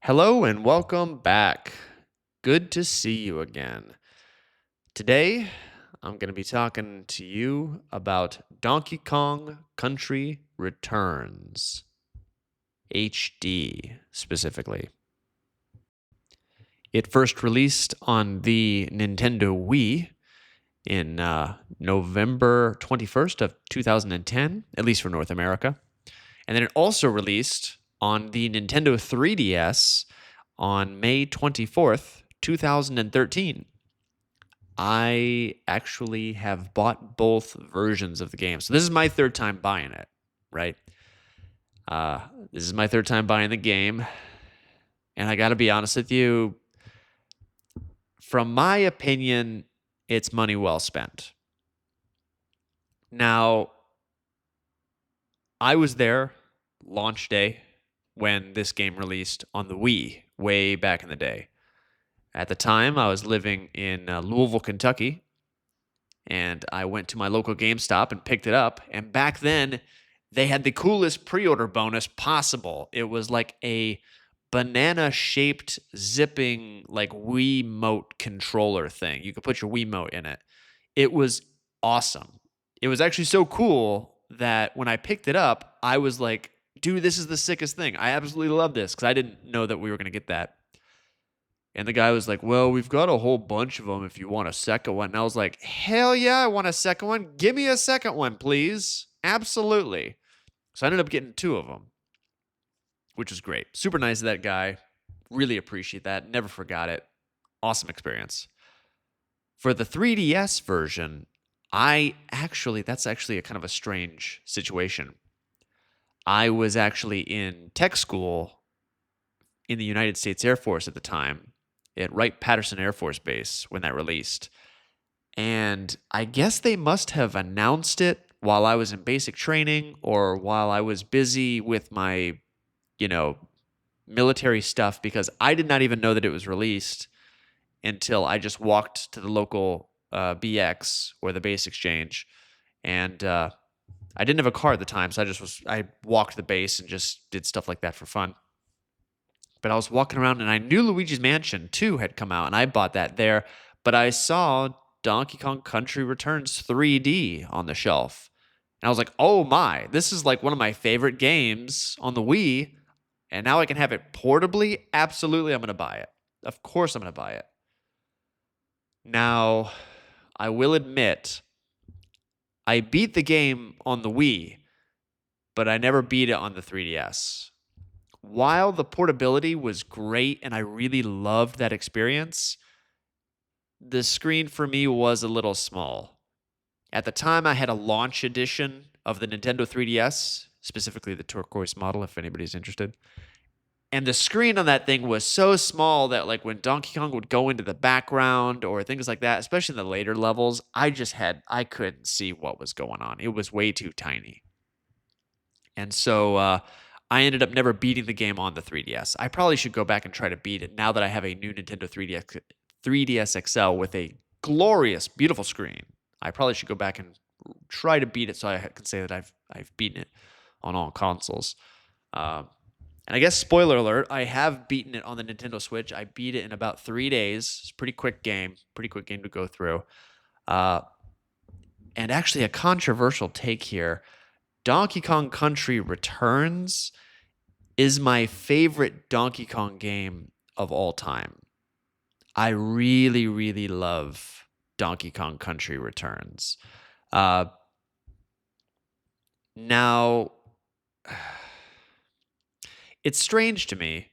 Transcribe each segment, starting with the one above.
Hello and welcome back. Good to see you again. Today, I'm going to be talking to you about Donkey Kong Country Returns, HD specifically. It first released on the Nintendo Wii in November 21st of 2010, at least for North America. And then it also released on the Nintendo 3DS on May 24th, 2013. I actually have bought both versions of the game. So this is my third time buying it, right? This is my third time buying the game. And I got to be honest with you, from my opinion, it's money well spent. Now, I was there launch day when this game released on the Wii way back in the day. At the time, I was living in Louisville, Kentucky, and I went to my local GameStop and picked it up. And back then, they had the coolest pre-order bonus possible. It was like a banana-shaped zipping like Wiimote controller thing. You could put your Wiimote in it. It was awesome. It was actually so cool that when I picked it up, I was like, dude, this is the sickest thing. I absolutely love this because I didn't know that we were going to get that. And the guy was like, well, we've got a whole bunch of them if you want a second one. And I was like, hell yeah, I want a second one. Give me a second one, please. Absolutely. So I ended up getting two of them, which was great. Super nice of that guy. Really appreciate that. Never forgot it. Awesome experience. For the 3DS version, that's actually a kind of a strange situation. I was actually in tech school in the United States Air Force at the time, at Wright-Patterson Air Force Base when that released. And I guess they must have announced it while I was in basic training or while I was busy with my, military stuff, because I did not even know that it was released until I just walked to the local BX, or the base exchange, and I didn't have a car at the time, so I walked the base and just did stuff like that for fun. But I was walking around and I knew Luigi's Mansion 2 had come out, and I bought that there. But I saw Donkey Kong Country Returns 3D on the shelf. And I was like, oh my, this is like one of my favorite games on the Wii. And now I can have it portably. Absolutely, I'm going to buy it. Of course I'm going to buy it. Now, I will admit, I beat the game on the Wii, but I never beat it on the 3DS. While the portability was great and I really loved that experience, the screen for me was a little small. At the time, I had a launch edition of the Nintendo 3DS, specifically the turquoise model, if anybody's interested. And the screen on that thing was so small that, like, when Donkey Kong would go into the background or things like that, especially in the later levels, I couldn't see what was going on. It was way too tiny. And so I ended up never beating the game on the 3DS. I probably should go back and try to beat it now that I have a new Nintendo 3DS XL with a glorious, beautiful screen. I probably should go back and try to beat it so I can say that I've beaten it on all consoles. And I guess, spoiler alert, I have beaten it on the Nintendo Switch. I beat it in about 3 days. It's a pretty quick game to go through. And actually, a controversial take here. Donkey Kong Country Returns is my favorite Donkey Kong game of all time. I really, really love Donkey Kong Country Returns. Now, it's strange to me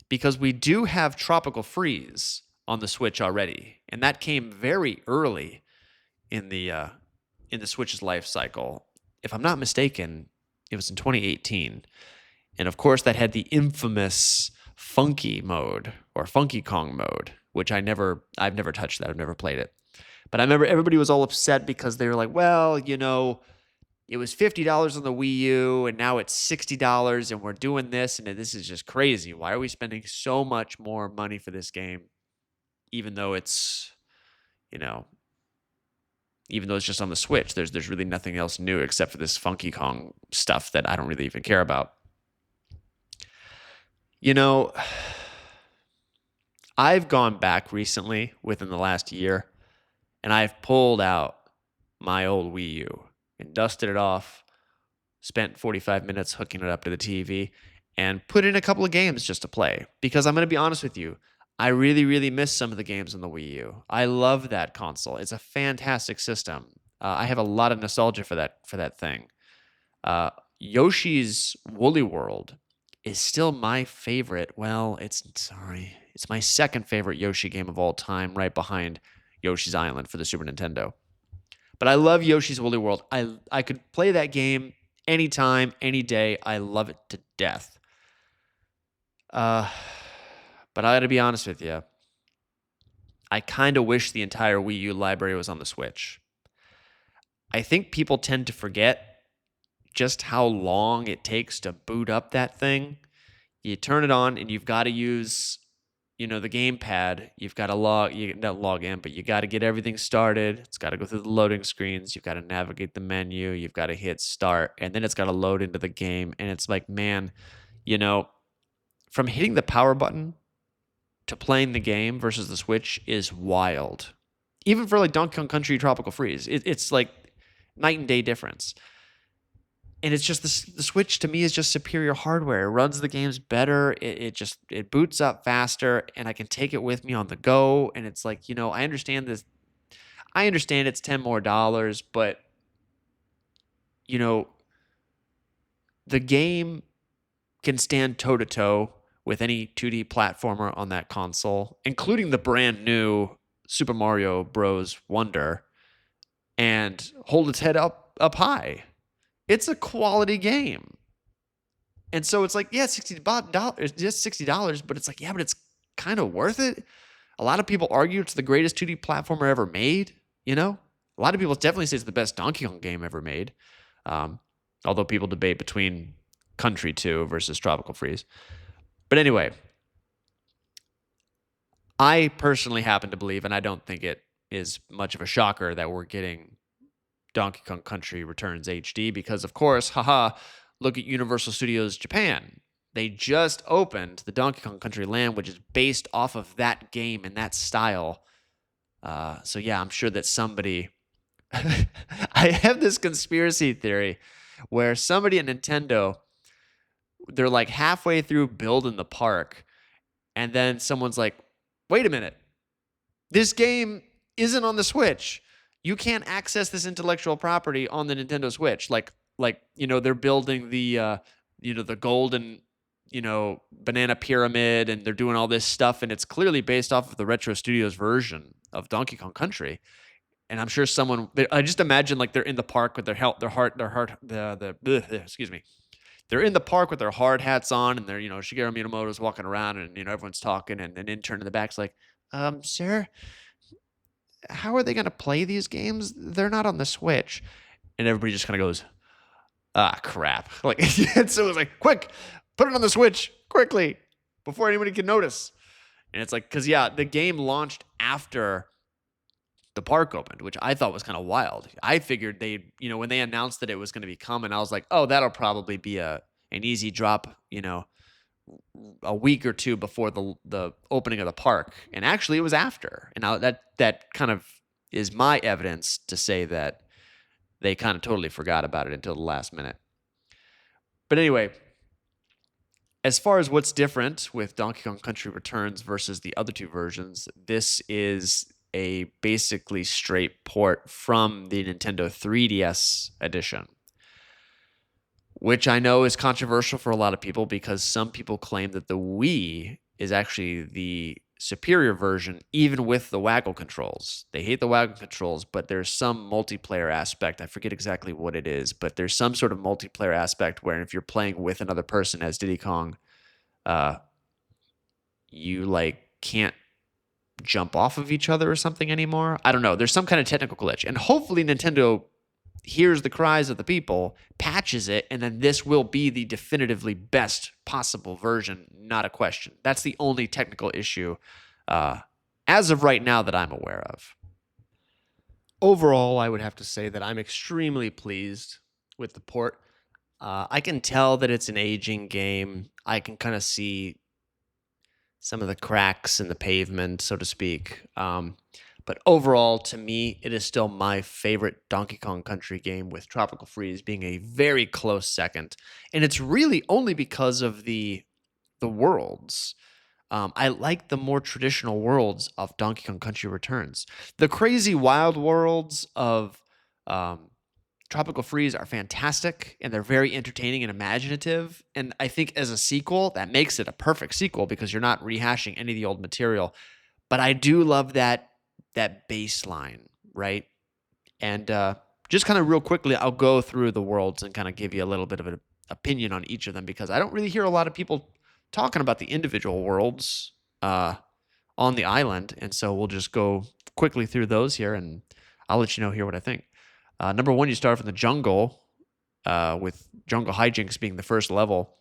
because we do have Tropical Freeze on the Switch already, and that came very early in the Switch's life cycle. If I'm not mistaken, it was in 2018. And of course, that had the infamous Funky mode, or Funky Kong mode, which I've never touched that. I've never played it. But I remember everybody was all upset because they were like, well, it was $50 on the Wii U, and now it's $60, and we're doing this, and this is just crazy. Why are we spending so much more money for this game, even though it's just on the Switch? There's really nothing else new except for this Funky Kong stuff that I don't really even care about. I've gone back recently within the last year, and I've pulled out my old Wii U and dusted it off, spent 45 minutes hooking it up to the TV, and put in a couple of games just to play. Because I'm going to be honest with you, I really, really miss some of the games on the Wii U. I love that console. It's a fantastic system. I have a lot of nostalgia for that thing. Uh, Yoshi's Woolly World is still my favorite. Well, it's my second favorite Yoshi game of all time, right behind Yoshi's Island for the Super Nintendo. But I love Yoshi's Woolly World. I could play that game anytime, any day. I love it to death. Uh, but I got to be honest with you. I kind of wish the entire Wii U library was on the Switch. I think people tend to forget just how long it takes to boot up that thing. You turn it on and you've got to use, the gamepad. You've got to not log in, but you got to get everything started. It's got to go through the loading screens. You've got to navigate the menu. You've got to hit start, and then it's got to load into the game. And it's like, man, from hitting the power button to playing the game versus the Switch is wild. Even for like Donkey Kong Country Tropical Freeze, it's like night and day difference. And it's just the Switch to me is just superior hardware. It runs the games better. It boots up faster, and I can take it with me on the go. And it's like, I understand this. I understand it's $10 more, but the game can stand toe to toe with any 2D platformer on that console, including the brand new Super Mario Bros. Wonder, and hold its head up high. It's a quality game. And so it's like, yeah, $60, just $60, but it's like, yeah, but it's kind of worth it. A lot of people argue it's the greatest 2D platformer ever made, A lot of people definitely say it's the best Donkey Kong game ever made. Although people debate between Country 2 versus Tropical Freeze. But anyway, I personally happen to believe, and I don't think it is much of a shocker, that we're getting Donkey Kong Country Returns HD because, of course, look at Universal Studios Japan. They just opened the Donkey Kong Country Land, which is based off of that game and that style. So yeah, I'm sure that somebody... I have this conspiracy theory where somebody at Nintendo, they're like halfway through building the park, and then someone's like, wait a minute, this game isn't on the Switch. You can't access this intellectual property on the Nintendo Switch. Like they're building the the golden banana pyramid, and they're doing all this stuff, and it's clearly based off of the Retro Studios version of Donkey Kong Country. And I'm sure I just imagine like they're in the park with excuse me. They're in the park with their hard hats on, and they're Shigeru Miyamoto's walking around, and everyone's talking, and an intern in the back's like, sir, how are they going to play these games? They're not on the Switch. And everybody just kind of goes, crap. Like, so it was like, quick, put it on the Switch quickly before anybody can notice. And it's like, because, yeah, the game launched after the park opened, which I thought was kind of wild. I figured when they announced that it was going to be coming, I was like, oh, that'll probably be an easy drop, a week or two before the opening of the park. And actually it was after. And now that kind of is my evidence to say that they kind of totally forgot about it until the last minute. But anyway, as far as what's different with Donkey Kong Country Returns versus the other two versions, this is a basically straight port from the Nintendo 3DS edition, which I know is controversial for a lot of people because some people claim that the Wii is actually the superior version, even with the waggle controls. They hate the waggle controls, but there's some multiplayer aspect. I forget exactly what it is, but there's some sort of multiplayer aspect where if you're playing with another person as Diddy Kong, you can't jump off of each other or something anymore. I don't know. There's some kind of technical glitch, and hopefully Nintendo hears the cries of the people, patches it, and then this will be the definitively best possible version, not a question. That's the only technical issue as of right now that I'm aware of. Overall, I would have to say that I'm extremely pleased with the port. I can tell that it's an aging game. I can kind of see some of the cracks in the pavement, so to speak. But overall, to me, it is still my favorite Donkey Kong Country game, with Tropical Freeze being a very close second. And it's really only because of the worlds. I like the more traditional worlds of Donkey Kong Country Returns. The crazy wild worlds of um, Tropical Freeze are fantastic, and they're very entertaining and imaginative. And I think as a sequel, that makes it a perfect sequel because you're not rehashing any of the old material. But I do love that baseline, right? And just kind of real quickly, I'll go through the worlds and kind of give you a little bit of an opinion on each of them, because I don't really hear a lot of people talking about the individual worlds uh, on the island. And so we'll just go quickly through those here, and I'll let you know here what I think. Number one, you start off in the jungle, with Jungle Hijinks being the first level.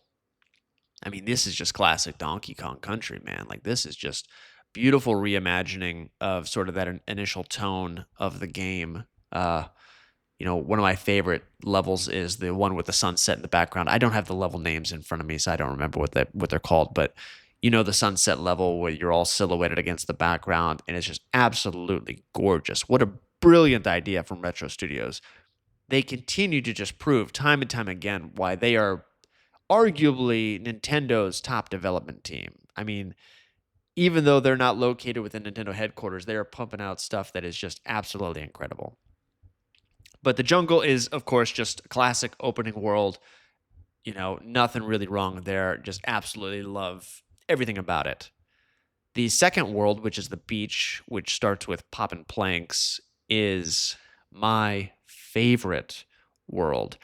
I mean, this is just classic Donkey Kong Country, man. Like, this is just beautiful reimagining of sort of that initial tone of the game. One of my favorite levels is the one with the sunset in the background. I don't have the level names in front of me, so I don't remember what they're called. But the sunset level where you're all silhouetted against the background, and it's just absolutely gorgeous. What a brilliant idea from Retro Studios. They continue to just prove time and time again why they are arguably Nintendo's top development team. I mean, even though they're not located within Nintendo headquarters, they are pumping out stuff that is just absolutely incredible. But the jungle is, of course, just a classic opening world. Nothing really wrong there. Just absolutely love everything about it. The second world, which is the beach, which starts with popping planks, is my favorite world.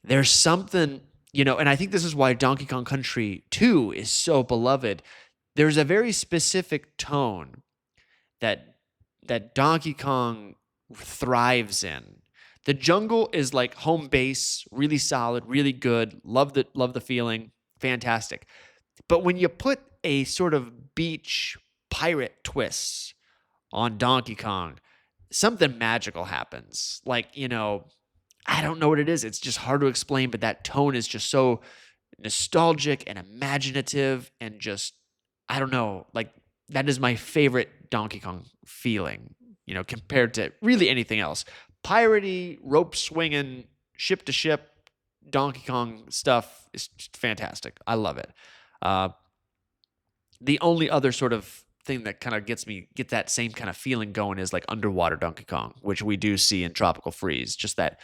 There's something, and I think this is why Donkey Kong Country 2 is so beloved. There's a very specific tone that Donkey Kong thrives in. The jungle is like home base, really solid, really good. Love the feeling, fantastic. But when you put a sort of beach pirate twist on Donkey Kong, something magical happens. Like, I don't know what it is. It's just hard to explain, but that tone is just so nostalgic and imaginative, and just, I don't know, like, that is my favorite Donkey Kong feeling, compared to really anything else. Piratey, rope swinging, ship to ship Donkey Kong stuff is fantastic. I love it. The only other sort of thing that kind of get that same kind of feeling going is like underwater Donkey Kong, which we do see in Tropical Freeze. Just that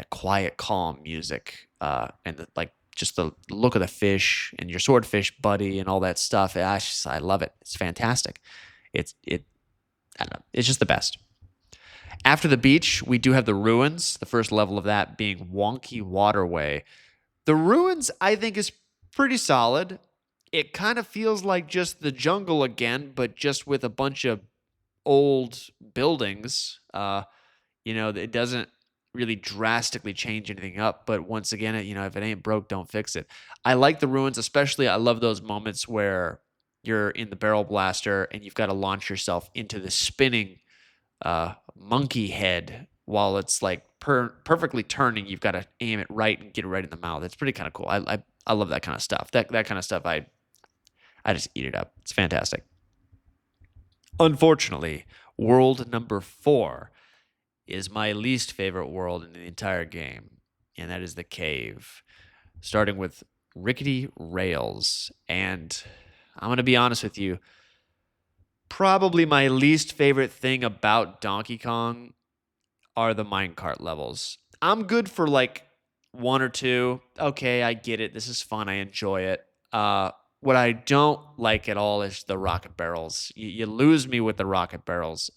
quiet, calm music, and just the look of the fish and your swordfish buddy and all that stuff. I love it. It's fantastic. I don't know. It's just the best. After the beach, we do have the ruins. The first level of that being Wonky Waterway. The ruins, I think, is pretty solid. It kind of feels like just the jungle again, but just with a bunch of old buildings. It doesn't really drastically change anything up. But once again, if it ain't broke, don't fix it. I like the ruins, especially. I love those moments where you're in the barrel blaster and you've got to launch yourself into the spinning monkey head while it's like perfectly turning. You've got to aim it right and get it right in the mouth. It's pretty kind of cool. I love that kind of stuff. That kind of stuff. I just eat it up. It's fantastic. Unfortunately, world number 4 is my least favorite world in the entire game, and that is the cave, starting with rickety rails. And I'm going to be honest with you, probably my least favorite thing about Donkey Kong are the minecart levels. I'm good for like one or two. Okay, I get it. This is fun. I enjoy it. What I don't like at all is the rocket barrels. You lose me with the rocket barrels,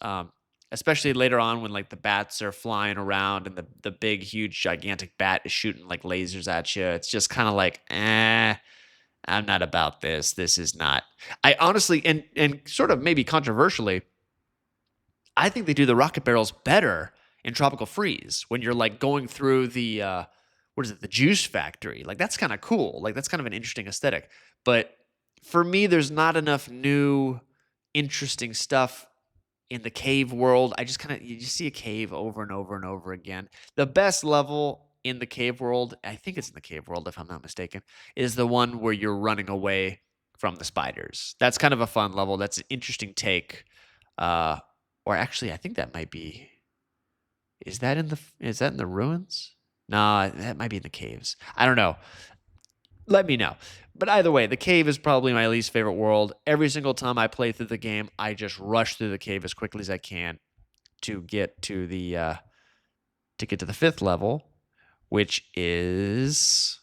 especially later on when like the bats are flying around and the big, huge, gigantic bat is shooting like lasers at you. It's just kind of like, I'm not about this. This is not. I honestly, and sort of maybe controversially, I think they do the rocket barrels better in Tropical Freeze when you're like going through the what is it, the juice factory. Like, that's kind of cool. Like, that's kind of an interesting aesthetic. But for me, there's not enough new, interesting stuff in the cave world. I just you just see a cave over and over and over again. The best level in the cave world, I think it's in the cave world if I'm not mistaken, is the one where you're running away from the spiders. That's kind of a fun level. That's an interesting take. Uh, or actually, I think that might be. Is that in the ruins? Nah, that might be in the caves. I don't know. Let me know. But either way, the cave is probably my least favorite world. Every single time I play through the game, I just rush through the cave as quickly as I can to get to the fifth level, which is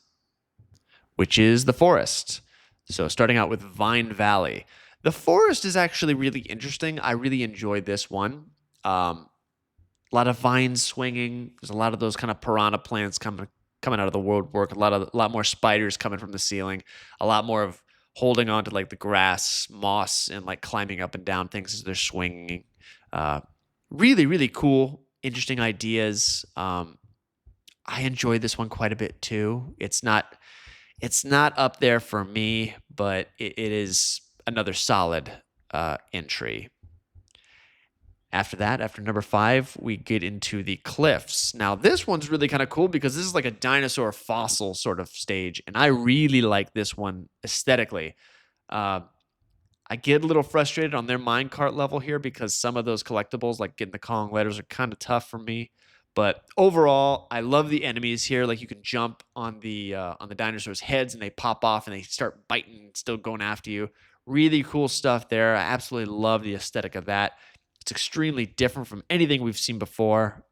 the forest. So starting out with Vine Valley. The forest is actually really interesting. I really enjoyed this one. A lot of vines swinging. There's a lot of those kind of piranha plants coming out of the woodwork. A lot more spiders coming from the ceiling. A lot more of holding on to like the grass, moss, and like climbing up and down things as they're swinging. Really, really cool, interesting ideas. I enjoyed this one quite a bit too. It's not up there for me, but it is another solid entry. After that, after number 5, we get into the cliffs. Now, this one's really kind of cool because this is like a dinosaur fossil sort of stage, and I really like this one aesthetically. I get a little frustrated on their minecart level here because some of those collectibles, like getting the Kong letters, are kind of tough for me. But overall, I love the enemies here. Like you can jump on the dinosaurs' heads and they pop off and they start biting, still going after you. Really cool stuff there. I absolutely love the aesthetic of that. It's extremely different from anything we've seen before,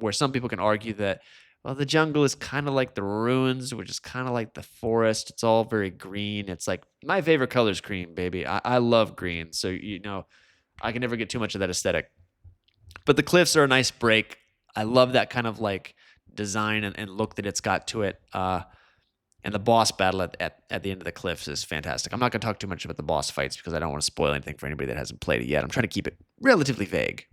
where some people can argue that, well, the jungle is kind of like the ruins, which is kind of like the forest. It's all very green. It's like my favorite color is green, baby. I love green. So, I can never get too much of that aesthetic. But the cliffs are a nice break. I love that kind of like design and look that it's got to it. And the boss battle at the end of the cliffs is fantastic. I'm not going to talk too much about the boss fights because I don't want to spoil anything for anybody that hasn't played it yet. I'm trying to keep it relatively vague.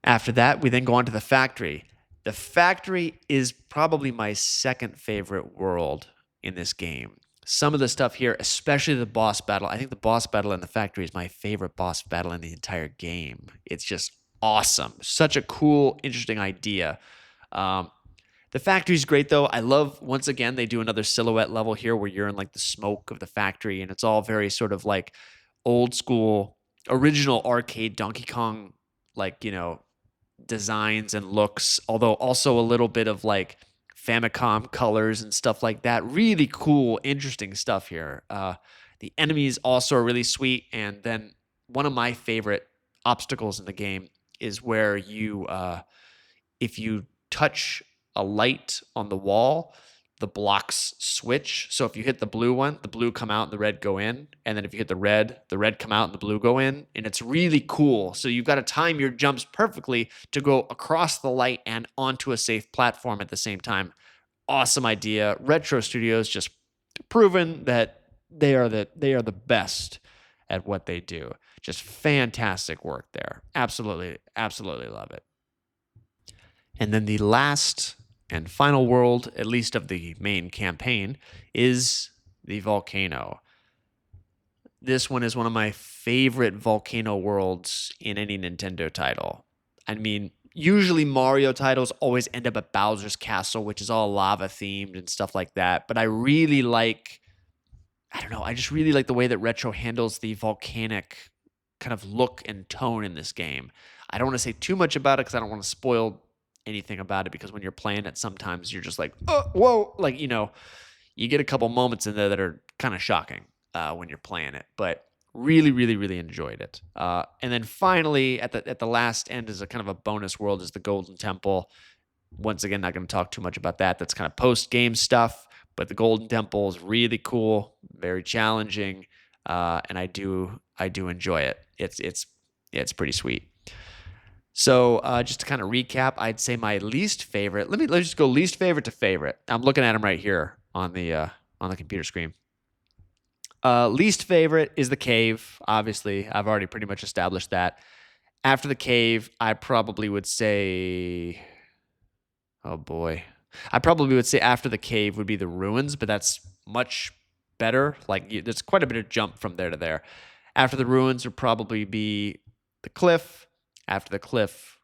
After that, we then go on to the factory. The factory is probably my second favorite world in this game. Some of the stuff here, especially the boss battle, I think the boss battle in the factory is my favorite boss battle in the entire game. It's just awesome. Such a cool, interesting idea. The factory's great though. I love, once again, they do another silhouette level here where you're in like the smoke of the factory and it's all very sort of like old school, original arcade Donkey Kong, like, designs and looks, although also a little bit of like Famicom colors and stuff like that. Really cool, interesting stuff here. The enemies also are really sweet. And then one of my favorite obstacles in the game is where if you touch a light on the wall, the blocks switch. So if you hit the blue one, the blue come out and the red go in. And then if you hit the red come out and the blue go in. And it's really cool. So you've got to time your jumps perfectly to go across the light and onto a safe platform at the same time. Awesome idea. Retro Studios just proven that they are the best at what they do. Just fantastic work there. Absolutely, absolutely love it. And then the last and final world, at least of the main campaign, is the volcano. This one is one of my favorite volcano worlds in any Nintendo title. I mean, usually Mario titles always end up at Bowser's Castle, which is all lava themed and stuff like that. But I just really like the way that Retro handles the volcanic kind of look and tone in this game. I don't want to say too much about it because I don't want to spoil anything about it, because when you're playing it, sometimes you're just like, oh, whoa, like, you get a couple moments in there that are kind of shocking when you're playing it, but really, really, really enjoyed it. And then finally, at the last end, is a kind of a bonus world, is the Golden Temple. Once again, not going to talk too much about that. That's kind of post-game stuff, but the Golden Temple is really cool, very challenging, and I do enjoy it. It's pretty sweet. So just to kind of recap, I'd say my least favorite. Let's just go least favorite to favorite. I'm looking at them right here on the computer screen. Least favorite is the cave. Obviously, I've already pretty much established that. After the cave, I probably would say, oh boy, I probably would say after the cave would be the ruins, but that's much better. Like there's quite a bit of jump from there to there. After the ruins would probably be the cliff. After the cliff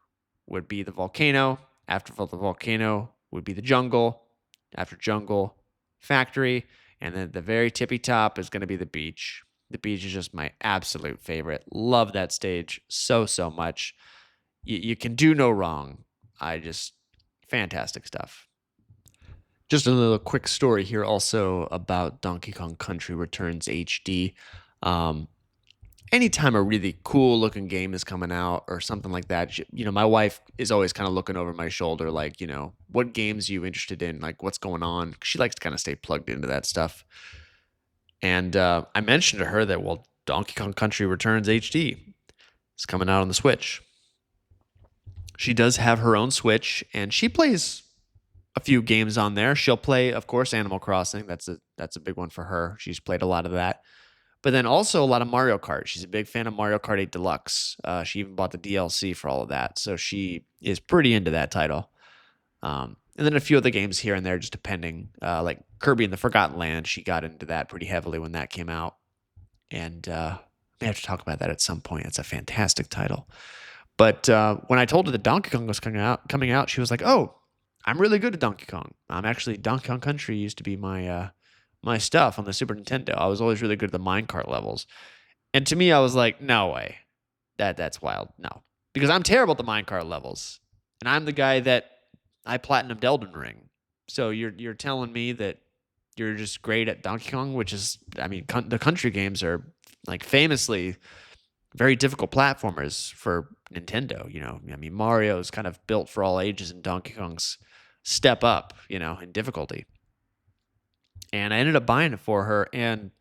would be the volcano. After the volcano would be the jungle. After jungle, factory. And then the very tippy top is going to be the beach. The beach is just my absolute favorite. Love that stage so much. You can do no wrong. Fantastic stuff. Just a little quick story here also about Donkey Kong Country Returns HD. Um, Anytime a really cool looking game is coming out or something like that, my wife is always kind of looking over my shoulder, like, what games are you interested in? Like, what's going on? She likes to kind of stay plugged into that stuff. And I mentioned to her that, well, Donkey Kong Country Returns HD is coming out on the Switch. She does have her own Switch, and she plays a few games on there. She'll play, of course, Animal Crossing. That's a big one for her. She's played a lot of that. But then also a lot of Mario Kart. She's a big fan of Mario Kart 8 Deluxe. She even bought the DLC for all of that. So she is pretty into that title. And then a few other games here and there, just depending. Like Kirby and the Forgotten Land, she got into that pretty heavily when that came out. And we have to talk about that at some point. It's a fantastic title. But when I told her that Donkey Kong was coming out, she was like, "Oh, I'm really good at Donkey Kong. I'm actually Donkey Kong Country used to be my stuff on the Super Nintendo. I was always really good at the minecart levels." And to me, I was like, "No way, that's wild. No, because I'm terrible at the minecart levels, and I'm the guy that I platinumed Elden Ring. So you're telling me that you're just great at Donkey Kong, which is, I mean, the country games are like famously very difficult platformers for Nintendo. I mean, Mario's kind of built for all ages, and Donkey Kong's step up, in difficulty." And I ended up buying it for her, and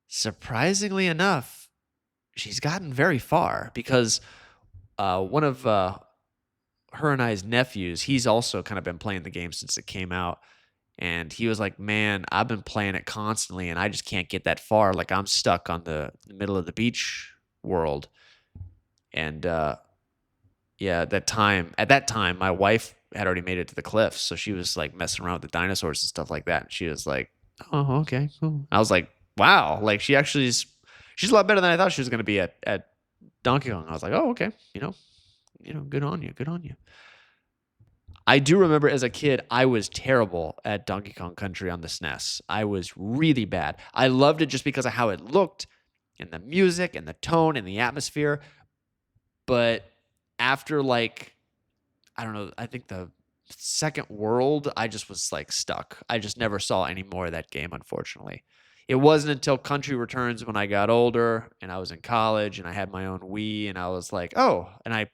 surprisingly enough, she's gotten very far because one of her and I's nephews, he's also kind of been playing the game since it came out. And he was like, "Man, I've been playing it constantly, and I just can't get that far. Like, I'm stuck on the middle of the beach world." And yeah, at that time, my wife had already made it to the cliffs, so she was like messing around with the dinosaurs and stuff like that. And she was like, "Oh, okay, cool." I was like, "Wow!" Like she's a lot better than I thought she was going to be at Donkey Kong. I was like, "Oh, okay, good on you, good on you." I do remember as a kid, I was terrible at Donkey Kong Country on the SNES. I was really bad. I loved it just because of how it looked, and the music, and the tone, and the atmosphere. But after I don't know, I think the second world, I just was like stuck. I just never saw any more of that game, unfortunately. It wasn't until Country Returns when I got older and I was in college and I had my own Wii, and I was like, "Oh," and I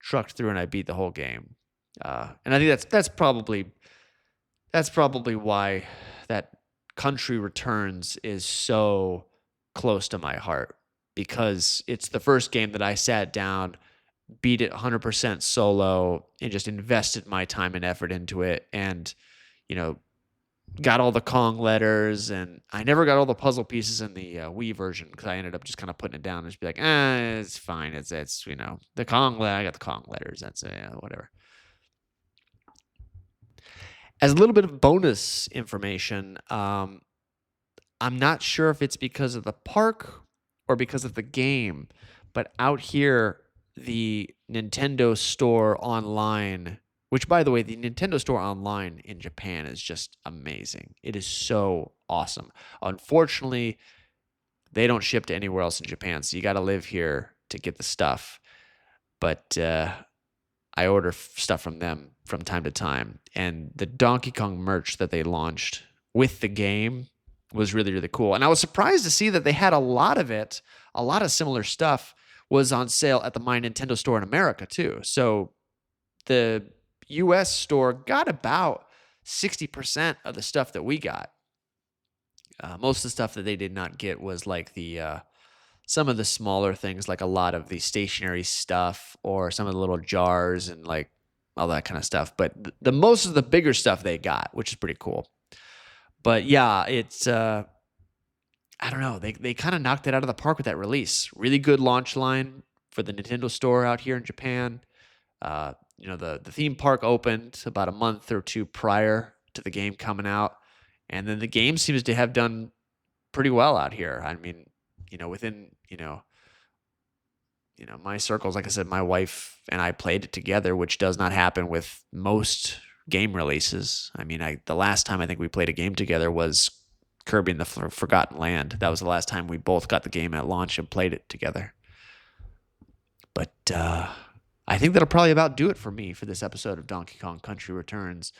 trucked through and I beat the whole game. And I think that's probably why that Country Returns is so close to my heart, because it's the first game that I sat down, beat it 100% solo, and just invested my time and effort into it, and you know got all the Kong letters. And I never got all the puzzle pieces in the Wii version because I ended up just kind of putting it down and just be like, it's fine. It's the Kong. I got the Kong letters. That's whatever. As a little bit of bonus information, I'm not sure if it's because of the park or because of the game, but out here, the Nintendo Store Online, which, by the way, the Nintendo Store Online in Japan is just amazing. It is so awesome. Unfortunately, they don't ship to anywhere else in Japan, so you got to live here to get the stuff. But I order stuff from them from time to time, and the Donkey Kong merch that they launched with the game was really, really cool. And I was surprised to see that they had a lot of it. A lot of similar stuff was on sale at the My Nintendo store in America too. So the US store got about 60% of the stuff that we got. Most of the stuff that they did not get was like some of the smaller things, like a lot of the stationary stuff or some of the little jars and like all that kind of stuff. But the most of the bigger stuff they got, which is pretty cool. But yeah, it's I don't know. They kind of knocked it out of the park with that release. Really good launch line for the Nintendo store out here in Japan. The theme park opened about a month or two prior to the game coming out, and then the game seems to have done pretty well out here. I mean, within my circles, like I said, my wife and I played it together, which does not happen with most game releases. I mean, the last time I think we played a game together was Kirby and the Forgotten Land. That was the last time we both got the game at launch and played it together. But I think that'll probably about do it for me for this episode of Donkey Kong Country Returns.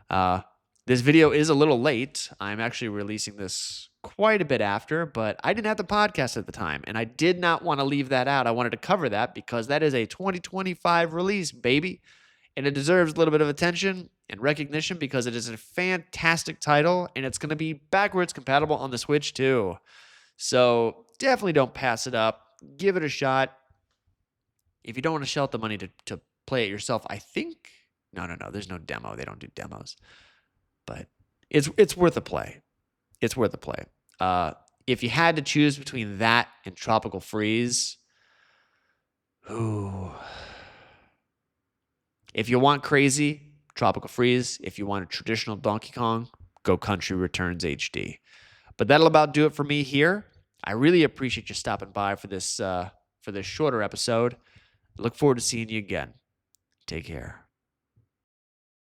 This video is a little late. I'm actually releasing this quite a bit after, but I didn't have the podcast at the time, and I did not want to leave that out. I wanted to cover that because that is a 2025 release, baby, and it deserves a little bit of attention and recognition because it is a fantastic title, and it's going to be backwards compatible on the Switch too. So definitely don't pass it up. Give it a shot. If you don't want to shell out the money to play it yourself, I think... No. There's no demo. They don't do demos. But it's worth a play. It's worth a play. If you had to choose between that and Tropical Freeze... Ooh... If you want crazy, Tropical Freeze. If you want a traditional Donkey Kong, go Country Returns HD. But that'll about do it for me here. I really appreciate you stopping by for this shorter episode. Look forward to seeing you again. Take care.